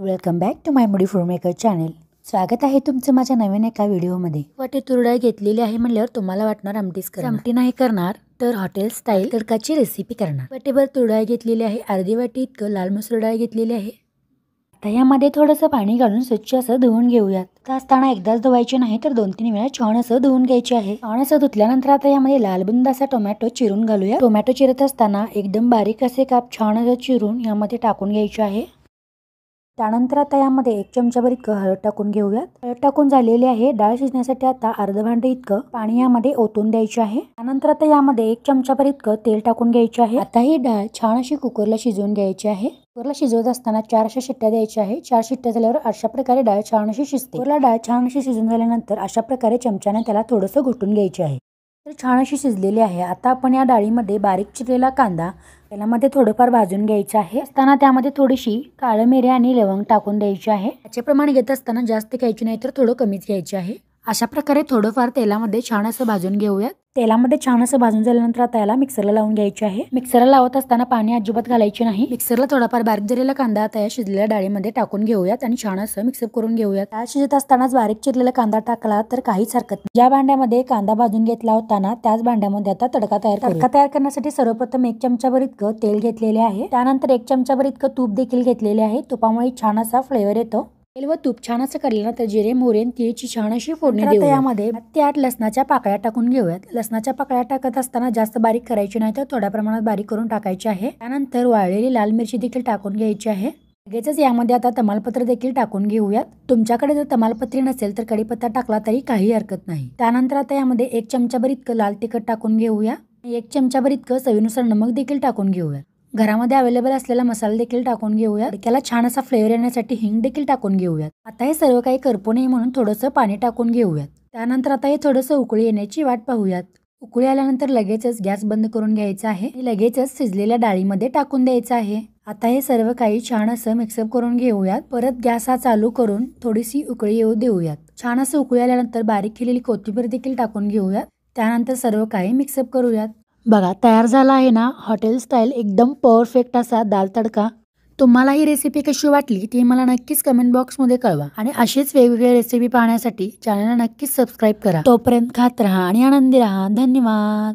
Welcome back to माय मुडी food maker channel. स्वागत आहे तुमचं माझ्या नवीन एका व्हिडिओमध्ये। वाटे तूर डाळ घेतलेली आहे म्हणल्यावर तुम्हाला वाटणार आमटीच करणार, आमटी नाही करणार तर हॉटेल स्टाईल तडकाची रेसिपी करणार। वाटेभर तूर डाळ घेतलेली आहे, अर्धी वाटी इतकं लाल मसूर डाळ घेतलेली आहे। आता यामध्ये थोडंसं पाणी घालून स्वच्छ असं धुवून घेऊयात। तर असताना एकदाच धुवायचे नाही तर 2-3 वेळा छान असं धुवून घ्यायचे आहे। छान असं धुतल्यानंतर आता यामध्ये लाल बुंद असा टोमॅटो चिरून घालूया। टोमॅटो चिरत असताना एकदम बारीक असे काप छान असं चिरून यामध्ये टाकून घ्यायचे आहे। त्यानंतर आता यामध्ये 1 चमचाभर इतकं हळद टाकून घेऊयात। हळद टाकून झालेली आहे। डाळ शिजण्यासाठी आता अर्धा भांडे इतकं पाणी यामध्ये ओतून द्यायचे आहे। त्यानंतर आता यामध्ये 1 चमचाभर इतकं तेल टाकून घ्यायचे आहे। आता ही डाळ छान अशी कुकरला शिजवून घ्यायची आहे। कुकरला शिजवत असताना 4 अशा शिट्ट्या द्यायच्या आहे। 4 शिट्ट्या झाल्यावर अशा प्रकारे डाळ छान अशी शिजते। कुकरला डाळ छान अशी शिजून झाल्यानंतर अशा प्रकारे चमच्याने त्याला थोडंसं घोटून घ्यायचे आहे। तर छान अशी शिजलेली आहे। आता आपण या डाळीमध्ये बारीक चिरलेला कांदा तेलामध्ये थोडंफार भाजून घ्यायचं आहे। असताना त्यामध्ये थोडीशी काळी मिरी आणि लवंग टाकून द्यायची आहे। याचे प्रमाण घेत असताना जास्त घ्यायची नाही तर थोडं कमीच घ्यायचे आहे। अशा प्रकारे थोडंफार तेलामध्ये छान असं भाजून घेऊयात। तेलामध्ये छान असं भाजून झाल्यानंतर आता याला मिक्सरला लावून घ्यायचे आहे। मिक्सरला लावत असताना पाणी अजिबात घालायचे नाही। मिक्सरला थोडाफार बारीक झालेला कांदा आता या शिजलेल्या डाळीमध्ये टाकून घेऊयात आणि छान असं मिक्सअप करून घेऊयात। डाळ शिजत असतानाच बारीक चिरलेला कांदा टाकला तर काहीच हरकत नाही। ज्या भांड्यामध्ये कांदा भाजून घेतला होता ना त्याच भांड्यामध्ये आता तडका तयार करण्यासाठी सर्वप्रथम 1 चमचाभर इतकं तेल घेतलेले आहे। त्यानंतर 1 चमचाभर इतकं तूप देखील घेतलेले आहे। तुपामुळे छान असा फ्लेवर येतो। तेल व तूप छान असं काढल्यानंतर जिरे मोहरी आणि तिळची छान अशी फोडणी देऊया। यामध्ये 7 ते 8 लसणाच्या पाकळ्या टाकून घेऊयात। लसणाच्या पाकळ्या टाकत असताना जास्त बारीक करायची नाही तर थोड्या प्रमाणात बारीक करून टाकायची आहे। त्यानंतर वाळलेली लाल मिरची देखील टाकून घ्यायची आहे। लगेचच यामध्ये आता तमालपत्र देखील टाकून घेऊयात। तुमच्याकडे जर तमालपत्री नसेल तर कढीपत्ता टाकला तरी काही हरकत नाही। त्यानंतर आता यामध्ये 1 चमचाभर इतकं लाल तिखट टाकून घेऊया। 1 चमचाभर इतकं चवीनुसार नमक देखील टाकून घेऊया। घरामध्ये अवेलेबल असलेला मसाला देखील टाकून घेऊया। त्याला छान असा फ्लेवर येण्यासाठी हिंग देखील टाकून घेऊयात। आता हे सर्व काही करपू नये म्हणून थोडंसं पाणी टाकून घेऊयात। त्यानंतर आता हे थोडंसं उकळी येण्याची वाट पाहूयात। उकळी आल्यानंतर लगेचच गॅस बंद करून घ्यायचा आहे। लगेचच शिजलेल्या डाळीमध्ये टाकून द्यायचं आहे। आता हे सर्व काही छान असं मिक्सअप करून घेऊयात। परत गॅस हा चालू करून थोडीशी उकळी येऊ देऊयात। छान असं उकळी आल्यानंतर बारीक केलेली कोथिंबीर देखील टाकून घेऊयात। त्यानंतर सर्व काही मिक्सअप करूयात। बघा तयार झाला आहे ना हॉटेल स्टाईल एकदम परफेक्ट असा दाल तडका। तुम्हाला ही रेसिपी कशी वाटली ती मला नक्कीच कमेंट बॉक्समध्ये कळवा आणि अशीच वेगवेगळ्या रेसिपी पाहण्यासाठी चॅनलला नक्कीच सबस्क्राईब करा। तोपर्यंत खात राहा आणि आनंदी राहा। धन्यवाद।